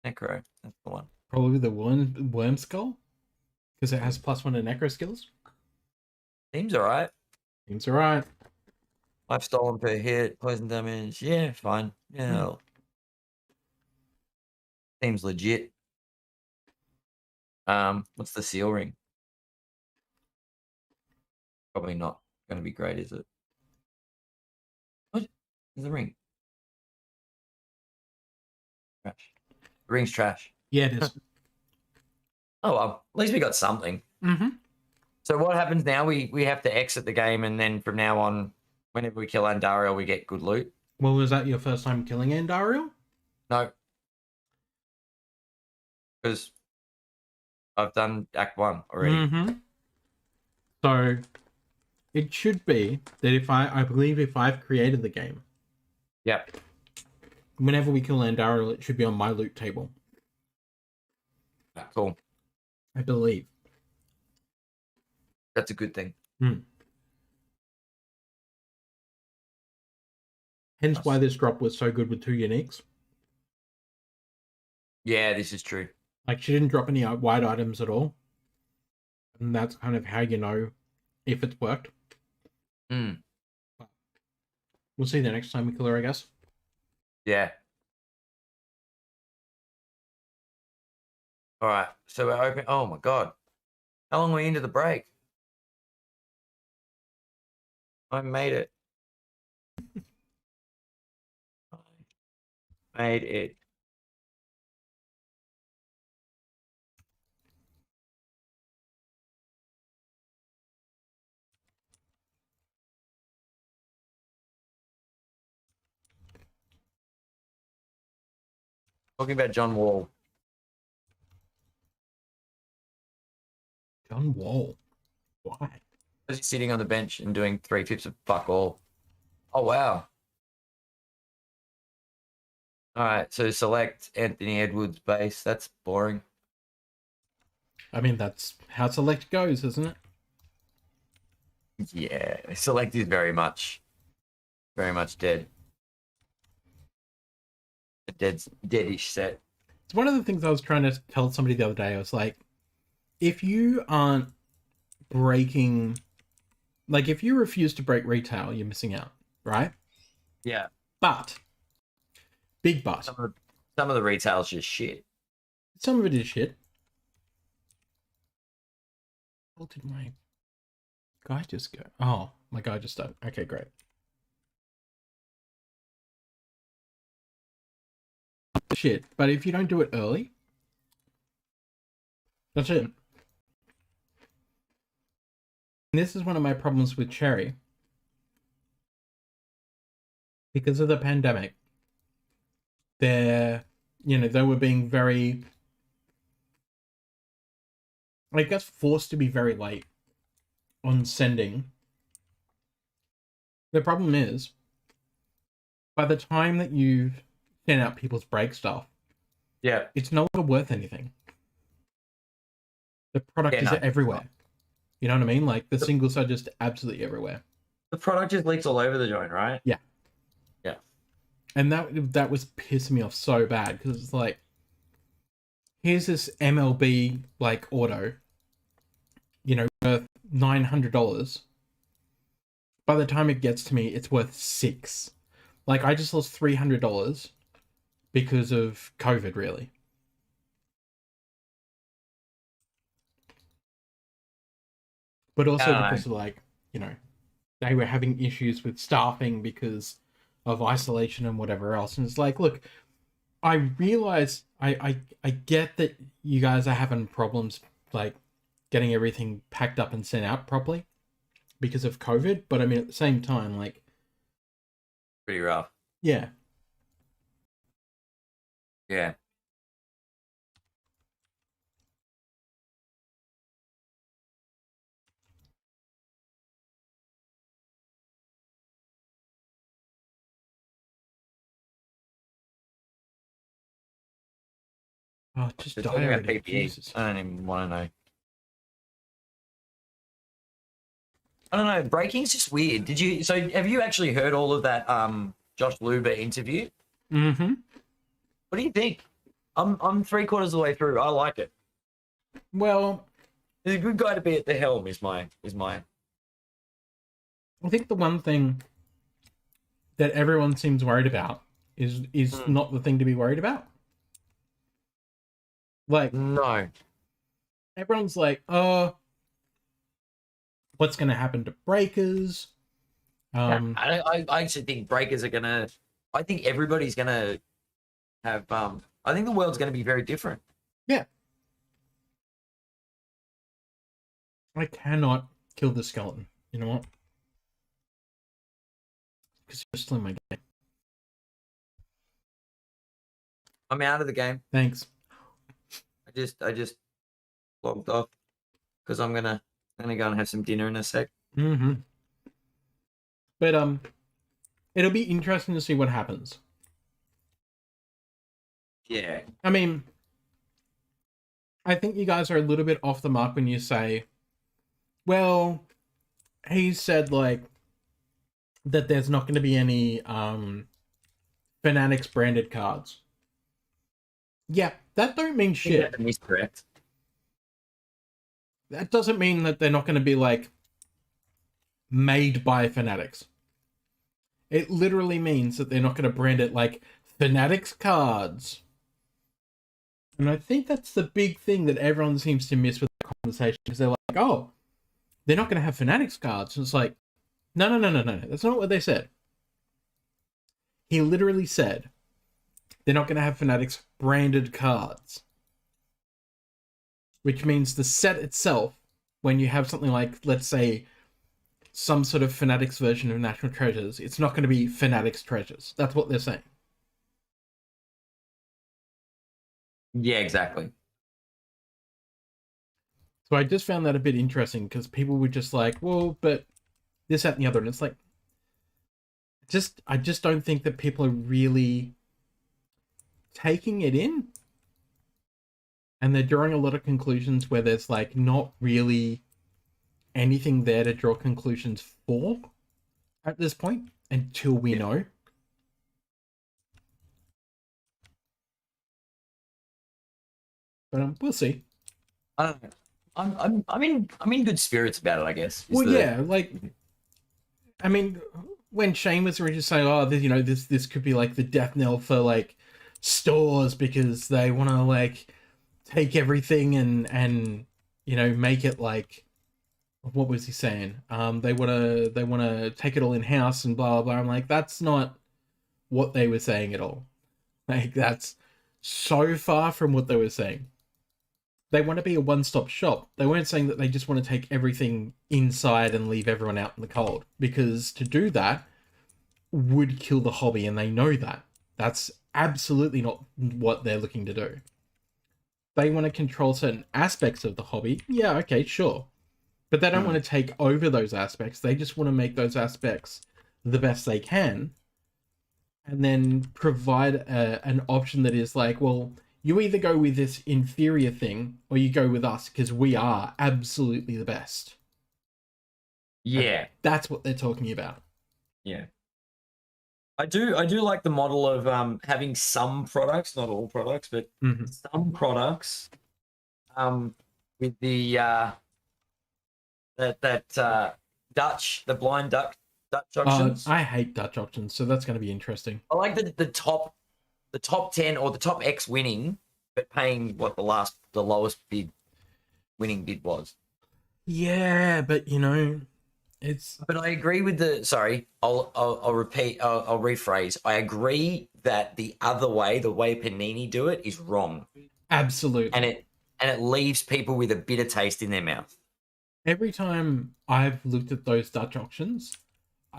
necro? That's the one. Probably the worm skull, because it has +1 to necro skills. Seems all right. Seems alright. I've stolen per hit, poison damage. Yeah, fine. Yeah. Seems legit. What's the seal ring? Probably not going to be great, is it? What? There's a ring. Trash. The ring's trash. Yeah, it is. Oh well, at least we got something. Mm-hmm. So what happens now? We have to exit the game, and then from now on, whenever we kill Andariel, we get good loot. Well, was that your first time killing Andariel? No, because I've done Act 1 already. Mm-hmm. So it should be that if I believe if I've created the game, Yep. whenever we kill Andariel, it should be on my loot table. Cool. I believe. That's a good thing. Hence why this drop was so good with 2 uniques. Yeah, this is true. Like, she didn't drop any white items at all. And that's kind of how you know if it's worked. Mm. We'll see the next time we kill her, I guess. Yeah. All right. So we're open. Oh my god. How long are we into the break? I made it. I made it. Talking about John Wall. John Wall. Why? He's sitting on the bench and doing 3/5 of fuck all. Oh wow. All right, so select Anthony Edwards base. That's boring. I mean, that's how select goes, isn't it? Yeah, select is very much dead. A deadish set. It's one of the things I was trying to tell somebody the other day. I was like, if you aren't breaking, like, if you refuse to break retail, you're missing out, right? Yeah. But, big but. Some of the retail's just shit. Some of it is shit. What did my guy just go? Oh, my guy just died. Okay, great. Shit, but if you don't do it early, that's it. And this is one of my problems with Cherry. Because of the pandemic, they were being very, I guess, forced to be very late on sending. The problem is, by the time that you've sent out people's break stuff, Yeah. it's no longer worth anything. The product is everywhere. You know what I mean? Like, the singles are just absolutely everywhere. The product just leaks all over the joint, right? Yeah. Yeah. And that was pissing me off so bad, because it's like, here's this MLB, like, auto, worth $900. by the time it gets to me, it's worth $6. Like, I just lost $300 because of COVID, really. But also because of, like, you know, they were having issues with staffing because of isolation and whatever else. And it's like, look, I realize I get that you guys are having problems, like, getting everything packed up and sent out properly because of COVID. But I mean, at the same time, like, pretty rough. Yeah. Yeah. Oh, just They're die talking about already. PPE. Jesus. I don't even want to know. I don't know. Breaking's just weird. Did you? So have you actually heard all of that? Josh Luber interview. Mm-hmm. What do you think? I'm 3/4 of the way through. I like it. Well, He's a good guy to be at the helm. Is my. I think the one thing that everyone seems worried about is not the thing to be worried about. Like, No. everyone's like, oh, what's going to happen to breakers? I actually think breakers are gonna. I think everybody's gonna have. I think the world's gonna be very different. Yeah. I cannot kill the skeleton. You know what? Because you're still in my game. I'm out of the game. Thanks. I just logged off because I'm gonna go and have some dinner in a sec. Mm-hmm. But it'll be interesting to see what happens. Yeah. I mean, I think you guys are a little bit off the mark when you say, well, he said, like, that there's not going to be any Fanatics branded cards. Yeah, that don't mean shit. That is correct. That doesn't mean that they're not going to be, like, made by Fanatics. It literally means that they're not going to brand it like Fanatics cards. And I think that's the big thing that everyone seems to miss with the conversation, because they're like, oh, they're not going to have Fanatics cards. And it's like, no. That's not what they said. He literally said they're not going to have Fanatics branded cards. Which means the set itself, when you have something like, let's say, some sort of Fanatics version of National Treasures, it's not going to be Fanatics Treasures. That's what they're saying. Yeah, exactly. So I just found that a bit interesting, because people were just like, well, but this, that, and the other. And it's like, I just don't think that people are really taking it in. And they're drawing a lot of conclusions where there's, like, not really anything there to draw conclusions for at this point until we know. But we'll see. I don't know. I'm in good spirits about it, I guess. Well, yeah, like, I mean, when Shane was originally saying, oh, this could be like the death knell for, like, stores, because they want to, like, take everything and make it like, what was he saying? They want to take it all in house and blah blah blah. I'm like, that's not what they were saying at all. Like, that's so far from what they were saying. They want to be a one-stop shop. They weren't saying that they just want to take everything inside and leave everyone out in the cold, because to do that would kill the hobby, and they know that. That's absolutely not what they're looking to do. They want to control certain aspects of the hobby. Yeah, okay, sure. But they don't want to take over those aspects. They just want to make those aspects the best they can, and then provide an option that is like, well, you either go with this inferior thing or you go with us, because we are absolutely the best. Yeah. And that's what they're talking about. Yeah. I do like the model of having some products, not all products, but some products with the the blind duck Dutch auctions. I hate Dutch auctions, so that's going to be interesting. I like the top 10 or the top X winning, but paying what the lowest winning bid was. Yeah, but it's But I agree with the. Sorry, I'll repeat. I'll rephrase. I agree that the other way, the way Panini do it, is wrong, absolutely. and it leaves people with a bitter taste in their mouth. Every time I've looked at those Dutch auctions,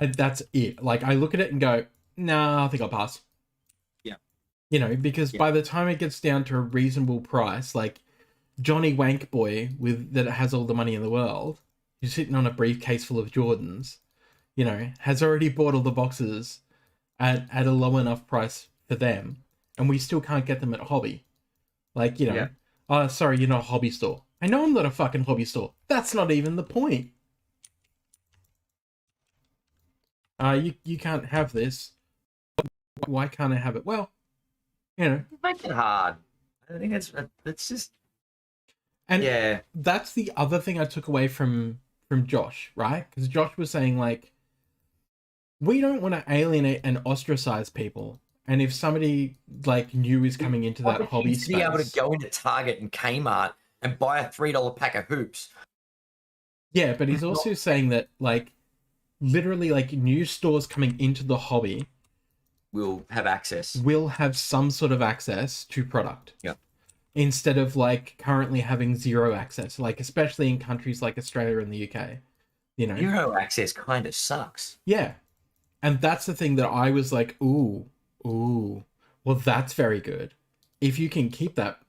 that's it. Like I look at it and go, nah, I think I'll pass. Yeah. Because by the time it gets down to a reasonable price, like Johnny Wank Boy that has all the money in the world, who's sitting on a briefcase full of Jordans, has already bought all the boxes at a low enough price for them, and we still can't get them at Hobby. Like, oh, sorry, you're not a hobby store. I know I'm not a fucking hobby store. That's not even the point. You can't have this. Why can't I have it? Well, Make it hard. I think it's just. And yeah, that's the other thing I took away from Josh, right? Because Josh was saying, like, we don't want to alienate and ostracize people. And if somebody like new is coming into that hobby space, to be able to go into Target and Kmart and buy a $3 pack of hoops. Yeah, but he's also saying that, like, literally, like, new stores coming into the hobby will have some sort of access to product. Yeah. Instead of, like, currently having zero access, like, especially in countries like Australia and the UK. Zero access kind of sucks. Yeah. And that's the thing that I was like, ooh, well, that's very good. If you can keep that,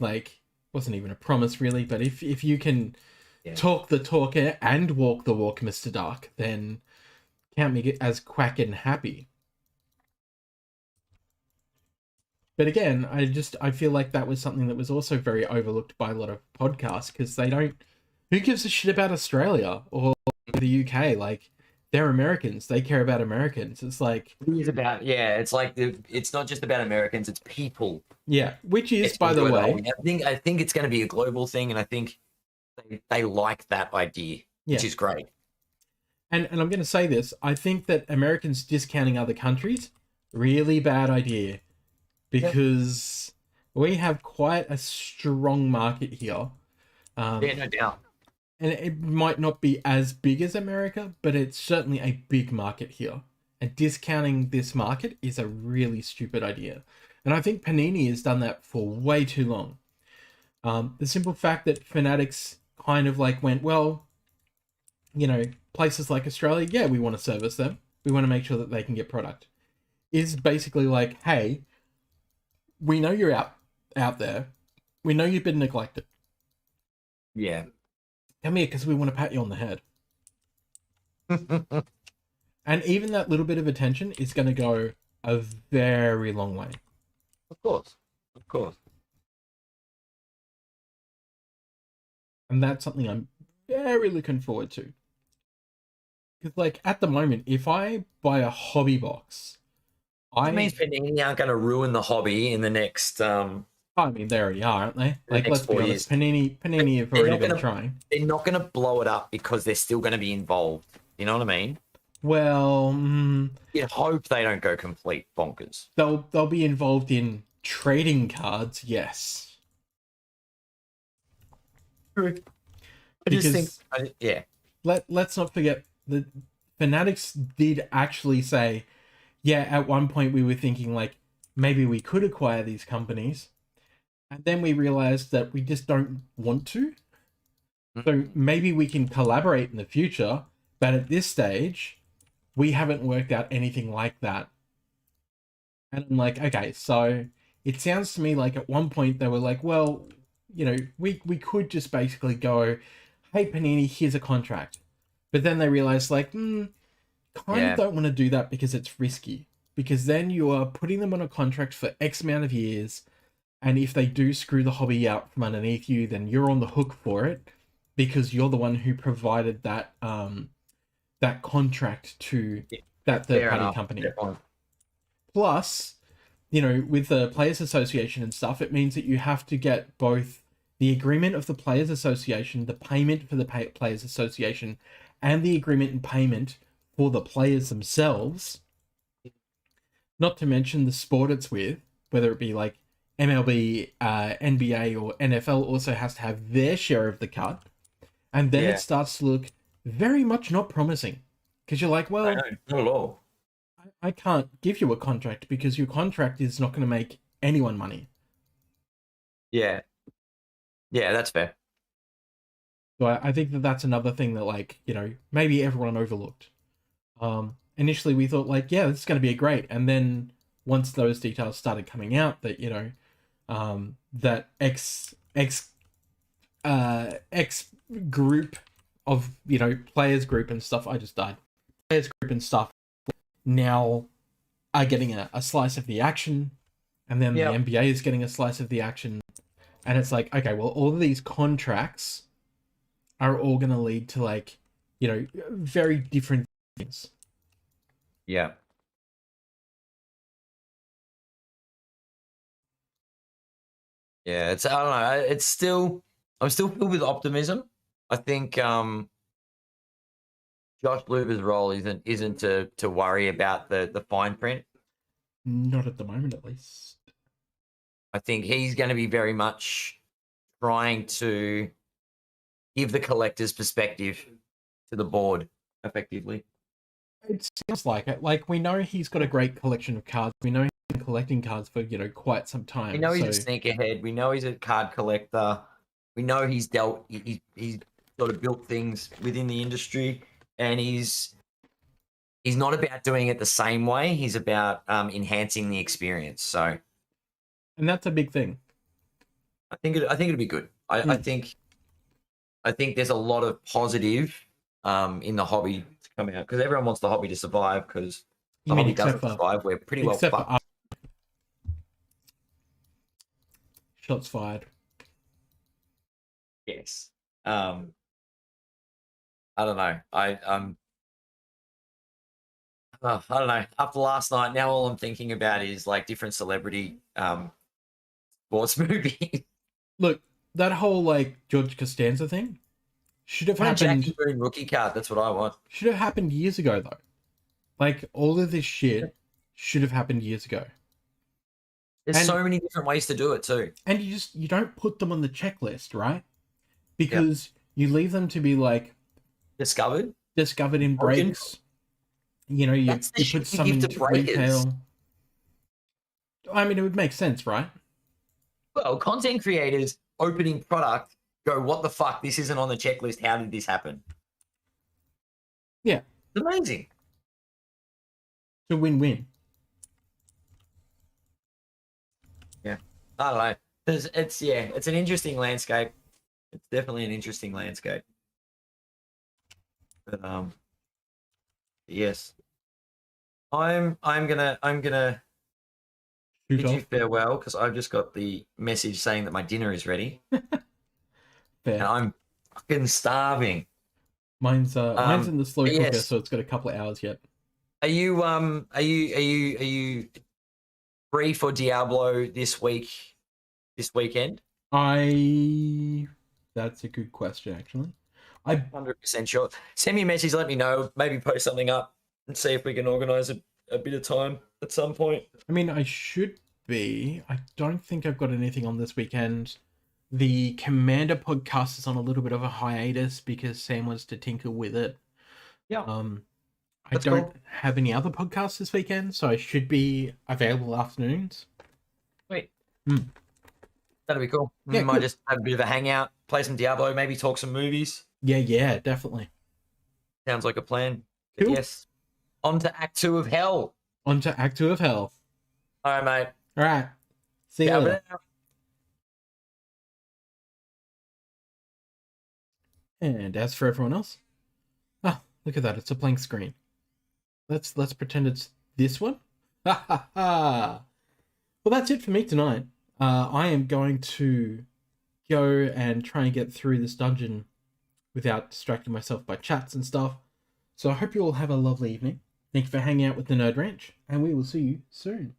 like, wasn't even a promise really, but if you can talk the talk and walk the walk, Mr. Dark, then count me as quack and happy. But again, I feel like that was something that was also very overlooked by a lot of podcasts, because who gives a shit about Australia or the UK? Like, they're Americans. They care about Americans. It's like... It's like it's not just about Americans, it's people. Yeah, which is, by the way... I think it's going to be a global thing, and I think they like that idea, which is great. And I'm going to say this. I think that Americans discounting other countries, really bad idea. Because we have quite a strong market here. No doubt. And it might not be as big as America, but it's certainly a big market here. And discounting this market is a really stupid idea. And I think Panini has done that for way too long. The simple fact that Fanatics kind of like went, well, places like Australia, yeah, we want to service them. We want to make sure that they can get product. Is basically like, hey, we know you're out there. We know you've been neglected. Yeah. Come here, because we want to pat you on the head. And even that little bit of attention is going to go a very long way. Of course. And that's something I'm very looking forward to. Because, like, at the moment, if I buy a hobby box... It means Panini aren't going to ruin the hobby in the next... I mean, they already are, aren't they? Like, let's be honest, Panini have already been trying. They're not going to blow it up because they're still going to be involved. You know what I mean? Well... you hope they don't go complete bonkers. They'll be involved in trading cards, yes. True. I just think... yeah. Let's not forget that Fanatics did actually say... Yeah, at one point we were thinking, like, maybe we could acquire these companies. And then we realized that we just don't want to. So maybe we can collaborate in the future. But at this stage, we haven't worked out anything like that. And I'm like, okay, so it sounds to me like at one point they were like, well, we could just basically go, hey, Panini, here's a contract. But then they realized, like, kind of don't want to do that because it's risky, because then you are putting them on a contract for X amount of years, and if they do screw the hobby out from underneath you, then you're on the hook for it, because you're the one who provided that that contract to that third-party company. Plus, with the Players Association and stuff, it means that you have to get both the agreement of the Players Association, the payment for the Players Association, and the agreement and payment for the players themselves. Not to mention the sport it's with, whether it be like MLB, NBA, or NFL, also has to have their share of the cut. And then it starts to look very much not promising. Because you're like, well, not at all. I can't give you a contract because your contract is not going to make anyone money. Yeah. Yeah, that's fair. So I think that that's another thing that, like, you know, maybe everyone overlooked. Initially we thought like, yeah, this is going to be great. And then once those details started coming out that, you know, that X group of, you know, players group and stuff, I just died. Players group and stuff now are getting a slice of the action, and then the NBA is getting a slice of the action. And it's like, okay, well, all of these contracts are all going to lead to, like, you know, very different things. Yeah. Yeah, it's, I don't know, it's still, I'm still filled with optimism. I think Josh Luber's role isn't to worry about the fine print. Not at the moment, at least. I think he's going to be very much trying to give the collector's perspective to the board effectively. It seems like it. Like, we know he's got a great collection of cards. We know he's been collecting cards for, you know, quite some time. We know he's a sneakerhead. We know he's a card collector. We know he's sort of built things within the industry, and he's not about doing it the same way. He's about enhancing the experience. So, and that's a big thing. I think it'll be good. I think there's a lot of positive in the hobby to come out, because everyone wants the hobby to survive, because the hobby doesn't survive. We're pretty well fucked. Shots fired. Yes. I don't know. I don't know. After last night, now all I'm thinking about is like different celebrity sports movies. Look, that whole like George Costanza thing should have happened. Jackie Boone rookie card. That's what I want. Should have happened years ago, though. Like, all of this shit should have happened years ago. There's so many different ways to do it too. And you don't put them on the checklist, right? Because you leave them to be like discovered in breaks. You know, you put some into retail. I mean, it would make sense, right? Well, content creators opening product go, what the fuck? This isn't on the checklist. How did this happen? Yeah. It's amazing. It's a win-win. Yeah. I don't know. It's an interesting landscape. It's definitely an interesting landscape. But yes. I'm gonna bid you farewell, because I've just got the message saying that my dinner is ready. And I'm fucking starving. Mine's in the slow cooker, so it's got a couple of hours yet. Are you free for Diablo this weekend? That's a good question, actually. I'm 100% sure. Send me a message, let me know. Maybe post something up and see if we can organise a bit of time at some point. I mean, I should be. I don't think I've got anything on this weekend. The Commander podcast is on a little bit of a hiatus because Sam wants to tinker with it. Yeah. I don't have any other podcasts this weekend, so I should be available afternoons. Sweet. That'll be cool. Yeah, we might just have a bit of a hangout, play some Diablo, maybe talk some movies. Yeah, definitely. Sounds like a plan. Cool. Yes. On to Act 2 of Hell. On to Act 2 of Hell. All right, mate. All right. See you later. And as for everyone else, look at that! It's a blank screen. Let's pretend it's this one. Ha ha ha! Well, that's it for me tonight. I am going to go and try and get through this dungeon without distracting myself by chats and stuff. So I hope you all have a lovely evening. Thank you for hanging out with the Nerd Ranch, and we will see you soon.